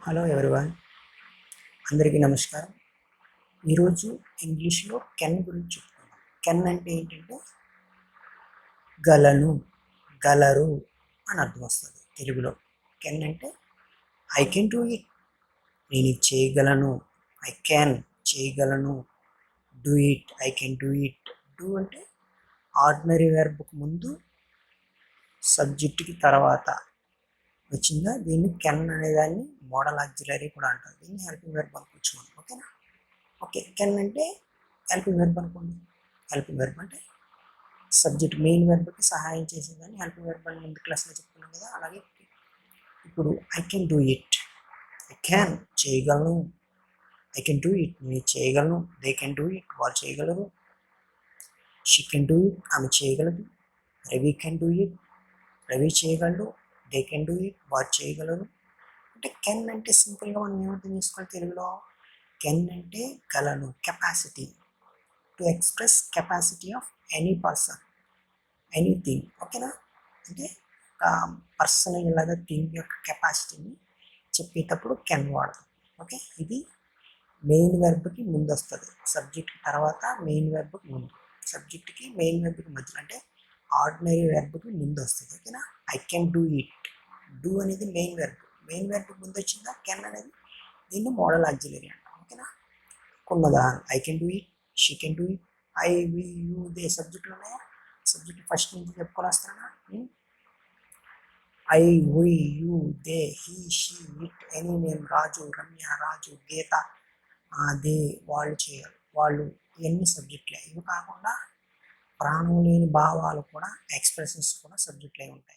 Hello everyone, అందరికీ నమస్కారం. ఈరోజు ఇంగ్లీష్లో కెన్ గురించి చెప్పుకుందాం. కెన్ అంటే ఏంటంటే గలను, గలరు అని అర్థం వస్తుంది తెలుగులో. కెన్ అంటే ఐ కెన్ డూ ఇట్, నేను ఇది చేయగలను. ఐ క్యాన్, చేయగలను. Do it, I can do it. Do అంటే ఆర్డినరీ వెర్బ్కి ముందు సబ్జెక్టుకి తర్వాత వచ్చిందా, దీన్ని కెన్ అనేదాన్ని మోడల్ ఆక్సిలరీ కూడా అంటారు. దీన్ని హెల్పింగ్ వెర్బ్ అనుకోవచ్చు మనం. ఓకేనా? ఓకే, కెన్ అంటే హెల్పింగ్ వెర్బ్ అనుకోండి. హెల్పింగ్ వెర్బ్ అంటే సబ్జెక్ట్ మెయిన్ వెర్బ్కి సహాయం చేసేదాన్ని హెల్పింగ్ వెర్బ్ అని ముందు క్లాస్లో చెప్పుకున్నాం కదా. అలాగే ఇప్పుడు I can do it, I can, చేయగలను. ఐ కెన్ డూ ఇట్, నేను చేయగలను. దే కెన్ డూ ఇట్, వాళ్ళు చేయగలరు. షీ కెన్ డూ ఇట్, ఆమె చేయగలదు. Ravi can do it, Ravi చేయగలడు. దే కెన్ డూ ఇట్, వారు చేయగలరు. అంటే కెన్ అంటే సింపుల్గా మనం ఏమర్థం చేసుకోవాలి తెలుగులో? కెన్ అంటే గలను, capacity, to express capacity of any person, anything. ఓకేనా? అంటే పర్సన్ ఇలాగా థింగ్ యొక్క కెపాసిటీని చెప్పేటప్పుడు కెన్ వాడతాం. ఓకే, ఇది మెయిన్ వెర్బ్కి ముందు వస్తుంది. సబ్జెక్ట్ తర్వాత మెయిన్ వెర్బ్కి ముందు, సబ్జెక్ట్కి మెయిన్ వెర్బ్కి మధ్యలో, అంటే ఆర్డినరీ వెర్బ్కి ముందు వస్తుంది. ఓకేనా? I can do it, do అనేది మెయిన్ వెర్బ్, మెయిన్ వెర్బ్కి ముందు వచ్చిందా కెన్ అనేది, దీన్ని మోడల్ ఆక్సిలరీ అంటాం. ఓకేనా? కొన్ని ఉదాహరణ: I can do it, she can do it, I, we, you, they సబ్జెక్టులు ఉన్నాయా? సబ్జెక్ట్ ఫస్ట్ నుంచి చెప్పుకొని వస్తానా? I, we, you, they, he, she, it, any name, Raju, Ramya, Raju, Geeta, they, వాళ్ళు చేయాలి, వాళ్ళు, ఇవన్నీ సబ్జెక్టులే. ఇవి కాకుండా ప్రాణం లేని భావాలు కూడా, ఎక్స్ప్రెషన్స్ కూడా సబ్జెక్టులే ఉంటాయి.